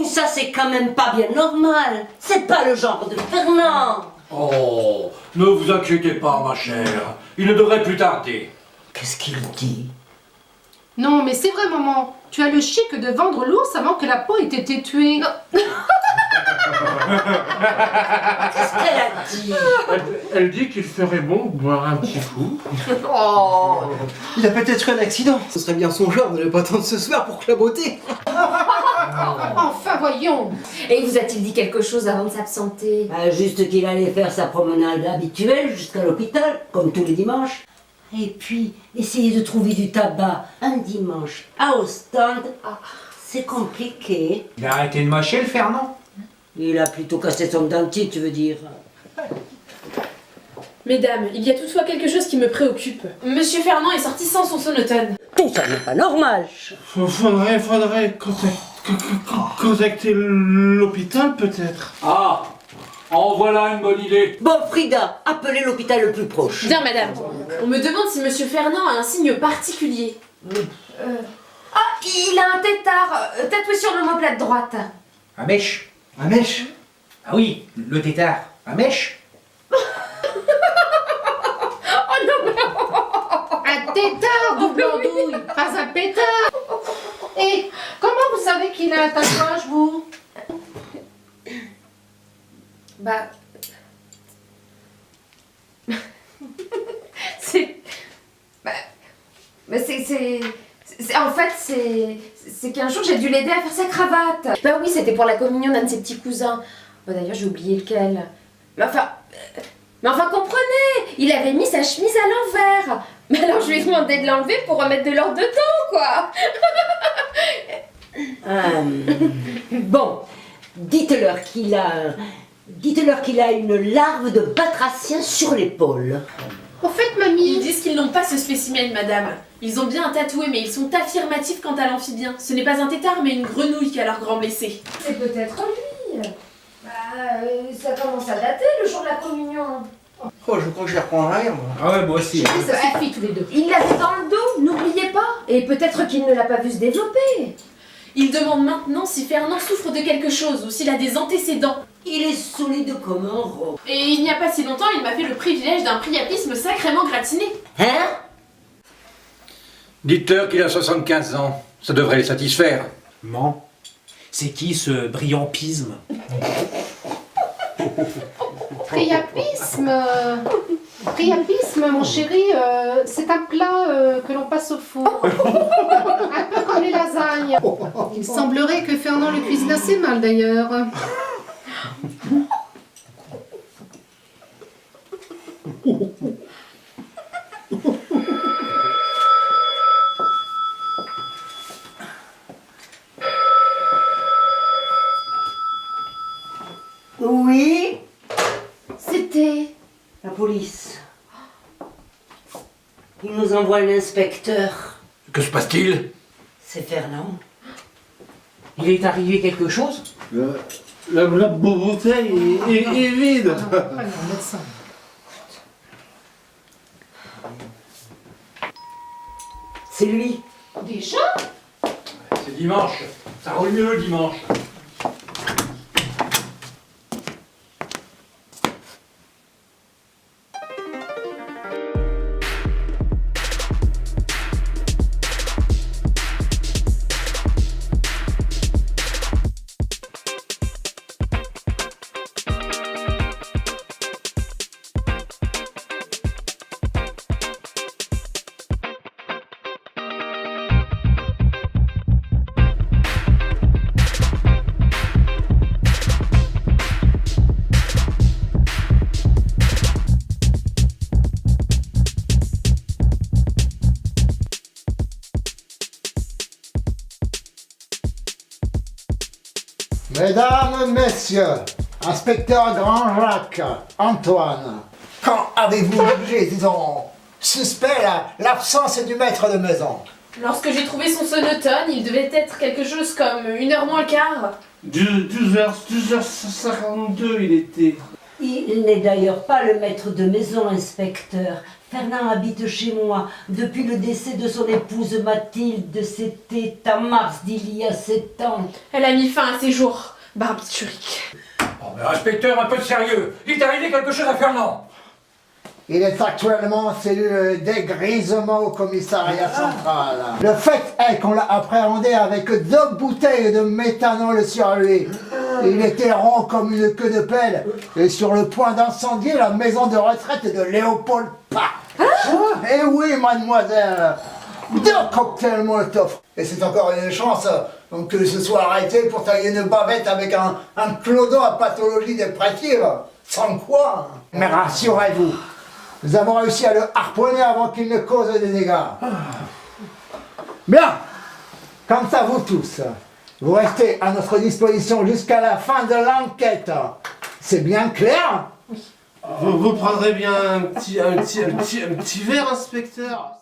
ça c'est quand même pas bien normal. C'est pas le genre de Fernand. Oh, ne vous inquiétez pas, ma chère. Il ne devrait plus tarder. Qu'est-ce qu'il dit? Non, mais c'est vrai, maman. Tu as le chic de vendre l'ours avant que la peau ait été tuée. Qu'est-ce qu'elle a dit? Elle dit qu'il ferait bon de boire un petit coup. Oh. Il a peut-être eu un accident. Ce serait bien son genre de ne pas attendre ce soir pour claboter. Enfin, voyons. Et vous a-t-il dit quelque chose avant de s'absenter? Juste qu'il allait faire sa promenade habituelle jusqu'à l'hôpital, comme tous les dimanches. Et puis, essayer de trouver du tabac un dimanche à Ostende, c'est compliqué. Il a arrêté de mâcher, le Fernand? Il a plutôt cassé son dentier, tu veux dire. Mesdames, il y a toutefois quelque chose qui me préoccupe. Monsieur Fernand est sorti sans son sonotone. Tout ça n'est pas normal. Faudrait contacter l'hôpital peut-être. Ah, en voilà une bonne idée. Bon, Frida, appelez l'hôpital le plus proche. Bien, madame. On me demande si Monsieur Fernand a un signe particulier. Ah, il a un tétard tatoué sur l'omoplate droite. À mèche. Un mèche. Ah oui, le tétard. À mèche. Un tétard, double andouille, pas un pétard. Et comment vous savez qu'il a un tatouage, vous? Bah... c'est... Bah... En fait, c'est qu'un jour, j'ai dû l'aider à faire sa cravate. Bah oui, c'était pour la communion d'un de ses petits cousins. Bah d'ailleurs, j'ai oublié lequel. Mais enfin, comprenez! Il avait mis sa chemise à l'envers. Mais alors, je lui ai demandé de l'enlever pour remettre de l'ordre dedans, quoi. Bon, dites-leur qu'il a une larve de batracien sur l'épaule. Au fait, Ils mamie. disent qu'ils n'ont pas ce spécimen, madame. Ils ont bien un tatoué, mais ils sont affirmatifs quant à l'amphibien. Ce n'est pas un tétard, mais une grenouille qui a leur grand blessé. C'est peut-être lui. Ça commence à dater, le jour de la communion. Oh, je crois que je les reprendrai, moi. Ah ouais, moi aussi. Ça suffit tous les deux. Il l'avait dans le dos, n'oubliez pas. Et peut-être qu'il ne l'a pas vu se développer. Ils demandent maintenant si Fernand souffre de quelque chose ou s'il a des antécédents. Il est solide comme un roc. Et il n'y a pas si longtemps, il m'a fait le privilège d'un priapisme sacrément gratiné. Hein? Dites-leur qu'il a 75 ans. Ça devrait les satisfaire. Ment. C'est qui ce brillant pisme? Priapisme. Priapisme, mon chéri, c'est un plat que l'on passe au four. Un peu comme les lasagnes. Il semblerait que Fernand le cuisine assez mal, d'ailleurs. Oui? C'était... La police. Il nous envoie l'inspecteur. Que se passe-t-il? C'est Fernand. Il est arrivé quelque chose? La bouteille est vide. Ah non, médecin. C'est lui. Déjà? C'est dimanche. Ça roule mieux le dimanche. Mesdames, Messieurs, inspecteur Grand-Jacques, Antoine, quand avez-vous jugé, disons, suspect l'absence du maître de maison? Lorsque j'ai trouvé son sonotone, il devait être quelque chose comme 1h moins le quart. 12h52 il était. Il n'est d'ailleurs pas le maître de maison, inspecteur. Fernand habite chez moi depuis le décès de son épouse Mathilde. C'était en mars d'il y a 7 ans. Elle a mis fin à ses jours, barbiturique. Oh, mais inspecteur, un peu de sérieux. Il est arrivé quelque chose à Fernand. Il est actuellement en cellule dégrisement au commissariat central. Le fait est qu'on l'a appréhendé avec 2 bouteilles de méthanol sur lui. Il était rond comme une queue de pelle et sur le point d'incendier la maison de retraite de Léopold Pack. Eh oui, mademoiselle, 2 cocktails Molotov. Et c'est encore une chance donc, que ce soit arrêté pour tailler une bavette avec un clodo à pathologie dépressive. Sans quoi. Mais rassurez-vous, nous avons réussi à le harponner avant qu'il ne cause des dégâts. Bien, quant à vous tous, vous restez à notre disposition jusqu'à la fin de l'enquête. C'est bien clair? Vous prendrez bien un petit verre, inspecteur?